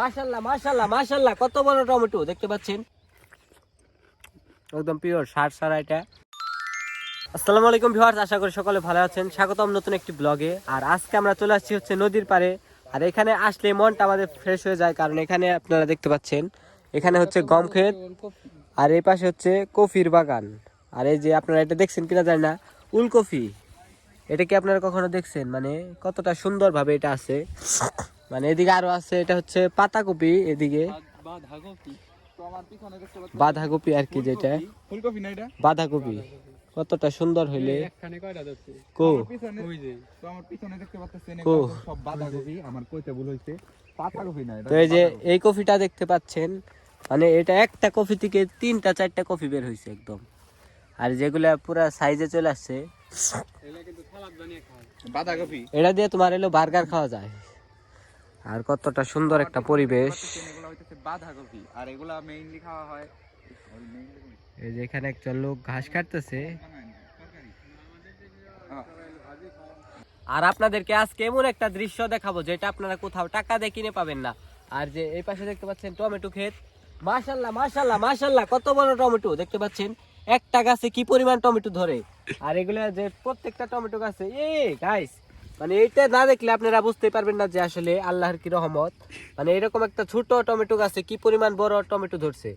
মাশাআল্লাহ মাশাআল্লাহ মাশাআল্লাহ, কত বড় টমেটো দেখতে পাচ্ছেন, একদম পিওর সার সারা এটা। আসসালামু আলাইকুম ভিউয়ার্স, আশা করি সকলে ভালো আছেন। স্বাগতম নতুন একটি ব্লগে। আর আজকে আমরা চলে আসছি হচ্ছে নদীর পাড়ে। আর এখানে আসলে মনটা আমাদের ফ্রেশ হয়ে যায়, কারণ এখানে আপনারা দেখতে পাচ্ছেন এখানে হচ্ছে গম ক্ষেত, আর এই পাশে হচ্ছে কফির বাগান। আর এই যে আপনারা এটা দেখছেন কিনা জানি না, উলকফি, এটা কি আপনারা কখনো দেখছেন? মানে কতটা সুন্দর ভাবে এটা আছে। মানে এদিকে আরো আছে, এটা হচ্ছে পাতাকপি, এদিকে বাঁধাকপি আর কি, যেটা বাঁধাকপি কতটা সুন্দর হইলে তো এই যে এই কফিটা দেখতে পাচ্ছেন, মানে এটা একটা কফি থেকে 3-4টা কফি বের হয়েছে একদম। আর যেগুলা পুরা সাইজে চলে আসছে, এটা দিয়ে তোমার এলো বার্গার খাওয়া যায়। আর কতটা সুন্দর একটা পরিবেশ। আর এগুলা মেইনলি খাওয়া হয়। এই যে এখানে একজন লোক ঘাস কাটতেছে। আর আপনাদেরকে আজকে এমন একটা দৃশ্য দেখাবো যেটা আপনারা কোথাও টাকা দিয়ে কিনে পাবেন না। আর যে এই পাশে দেখতে পাচ্ছেন টমেটো ক্ষেত, মাশাআল্লাহ মাশাআল্লাহ মাশাআল্লাহ, কত বড় টমেটো দেখতে পাচ্ছেন। একটা গাছে কি পরিমাণ টমেটো ধরে। আর এগুলা যে প্রত্যেকটা টমেটো গাছে গাইস, মানে এইটা না দেখলে আপনারা বুঝতে পারবেন না যে আসলে আল্লাহর কি রহমত। মানে এরকম একটা ছোট টমেটো গাছে কি পরিমাণ বড় টমেটো ধরছে।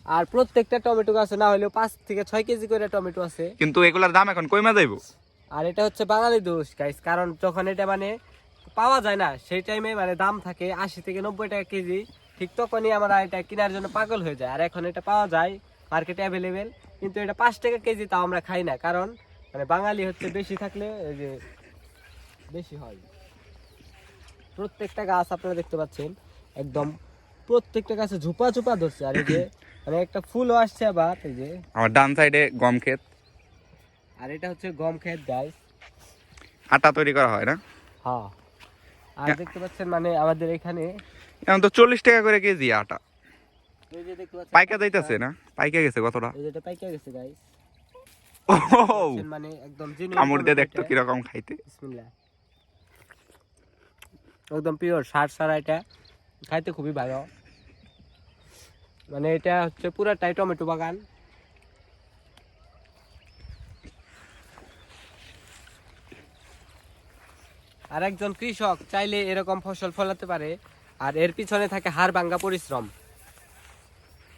আর প্রত্যেকটা টমেটো গাছে না হলেও 5 থেকে 6 কেজি করে টমেটো আছে। কিন্তু এগুলার দাম এখন কইমা যাইবো। আর এটা হচ্ছে বাঙালি দোষ গাইস, কারণ যখন এটা মানে পাওয়া যায় না সেই টাইমে মানে দাম থাকে 80 থেকে 90 টাকা কেজি, ঠিক তখনই আমরা এটা কেনার জন্য পাগল হয়ে যায়। আর এখন এটা পাওয়া যায় মার্কেটে অ্যাভেলেবেল, কিন্তু এটা 5 টাকা কেজি তাও আমরা খাই না, কারণ মানে বাঙালি হচ্ছে বেশি থাকলে এই যে বেশি হয়। প্রত্যেকটা গাছ আপনারা দেখতে পাচ্ছেন একদম, প্রত্যেকটা গাছে ঝোপা ঝোপা ধরছে। আর এই যে মানে একটা ফুলও আসছে আবার, এই যে আমার ডান সাইডে গম ক্ষেত। আর এটা হচ্ছে গম ক্ষেত গাইস, আটা তৈরি করা হয় না? হ্যাঁ। আর দেখতে পাচ্ছেন মানে আমাদের এখানে এখন তো 40 টাকা করে কেজি আটা। এই যে দেখতে পাচ্ছেন পাইকা যাইতাছে না? পাইকা গেছে কতটা? এই যেটা পাইকা গেছে গাইস, ও মানে একদম জেনুইন কামড় দিয়ে দেখতো কি রকম খাইতে। বিসমিল্লাহ, একদম পিওর সার সারা, এটা খাইতে খুবই ভালো। মানে এটা হচ্ছে পুরাটাই টমেটো বাগান। আর একজন কৃষক চাইলে এরকম ফসল ফলাতে পারে, আর এর পিছনে থাকে হাড় ভাঙ্গা পরিশ্রম।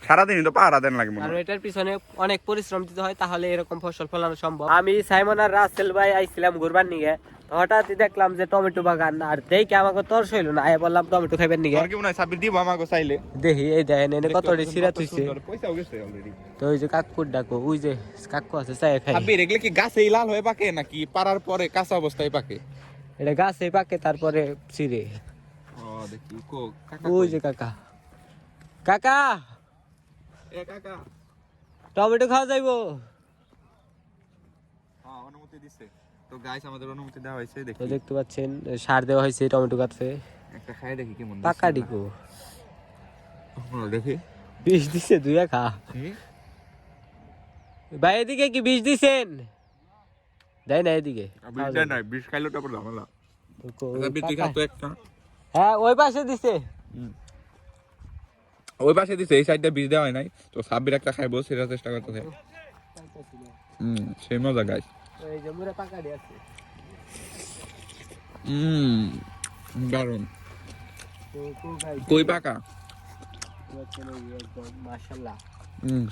সারাদিনই তো পাহারা দেন লাগে মনে কারণ হয়। এটার পিছনে অনেক পরিশ্রম দিতে হয়, তাহলে এরকম ফসল ফলানো সম্ভব। আমি সাইমন আর রাসেল ভাই আইছিলাম ঘুরবার নিয়ে, হঠাৎই দেখলাম যে টমেটো বাগান, আর দেখে আমাকে তরস হইলো না, বললাম টমেটো খাইবেন নিয়ে। আর কি মনে হয় সাবির দিব আমাকে চাইলে। দেখি এই দেখেন এনে কতটি সিরা তুইছে। পয়সাও গেছে অলরেডি। তো ওই যে কাকুর ডাকো, ওই যে কাকু আছে চাই খাই। সাবির এগুলো কি গাছেই লাল হয়ে পাকে নাকি পারার পরে কাঁচা অবস্থায় পাকে? এটা গাছে পাকে তারপরে ছিঁড়ে। ও দেখি কো কাকা। ওই যে কাকা, কাকা এ কাকা। টমেটো খাওয়া যাইবো? হ্যাঁ অনুমতি দিছে। তো গাইস আমাদের অনুমতি দেওয়া হয়েছে, তো দেখি দেখতে পাচ্ছেন সার দেওয়া হয়েছে টমেটো গাছে। একটা খাই দেখি কেমন। পাকা ডিকো দেখি বিষ দিছে, দুইয়া খা ভাই। এদিকে কি বিষ দিছেন? দেয় না এদিকে। বিষ খাইলো তারপর ঝামেলা। একটা হ্যাঁ ওই পাশে দিছে। ওই পাশে দিছে, এই সাইডটা বীজ দেওয়া হয় নাই। তো সাব্বির একটা খাইবো, সেটা চেষ্টা করতেছে। সেই মজা গাইস। এই যে মুরা পাকাড়ি আছে। দারুন। তো ভাই কই পাকা? একদম মাশাআল্লাহ।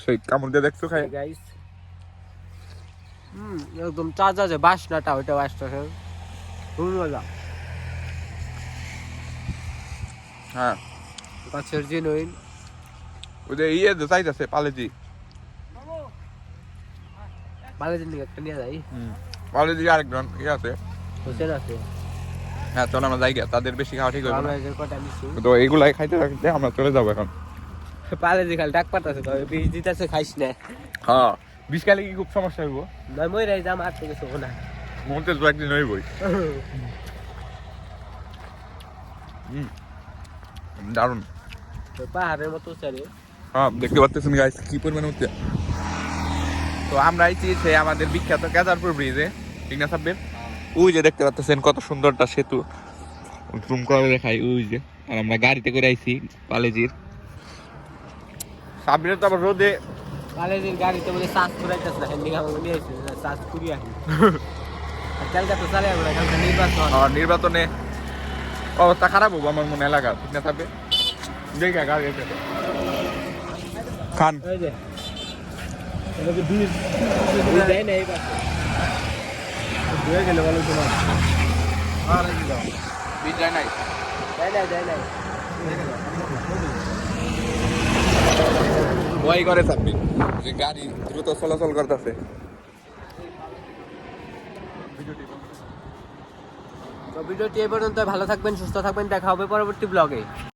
সেই কামড় দিয়ে দেখছো খাই গাইস। একদম তাজা, যে বাসনাটা ওইটা বাসটা খুব মজা। হ্যাঁ গাছের জেনুইন। ওই যে ইয়ে চাইতেছে পালেজি। বালাজির দিকে একটা নিয়ে যাই। পালেজি আরেকজন ইয়ে আছে, হোসেন আছে। হ্যাঁ চল আমরা যাই গিয়া, তাদের বেশি খাওয়া ঠিক হবে আমরা না। যে কটা নিছি তো এইগুলাই খাইতে থাকতে আমরা চলে যাবো এখন। বালাজি খালি ডাক পাতাছে, তবে বিষ দিতেছে, খাইস না। হ্যাঁ বিষ খাইলে কি খুব সমস্যা হইব? নয় মই রাই যাম আর থেকে শোবো না। মনতে তো একদিন হইবই। দারুন। তো পাহাড়ের মতো চারে। হ্যাঁ দেখতে পাচ্ছেন গাইস কি পরিমাণ হচ্ছে। তো আমরা আইছি সে আমাদের বিখ্যাত কেদারপুর ব্রিজে, ঠিক না সাব্বির? ওই যে দেখতে পাচ্ছেন কত সুন্দরটা সেতু, জুম করে দেখাই। ওই যে আর আমরা গাড়িতে করে আইছি কলেজের সাবিরে তো আবার রোদে কলেজের গাড়িতে বলে সাজ করাইতেছে না হ্যান্ডিং আমাকে নিয়ে আসছে সাজ করিয়ে আসি আর কালকে তো চালে আমরা কালকে নির্বাচন আর নির্বাচনে অবস্থা খারাপ হবো আমার মনে এলাকা ঠিক না থাকবে দেখা গাড়িতে খান এই যে এটাকে বীজ দেয় না এই পাশে ধুয়ে গেলে ভালো তো না আর বিজয় নাই দেয় নাই ভয় করে থাকবি যে গাড়ি দ্রুত চলাচল করতেছে তো ভিডিওটি এই পর্যন্ত ভালো থাকবেন সুস্থ থাকবেন দেখা হবে পরবর্তী ব্লগে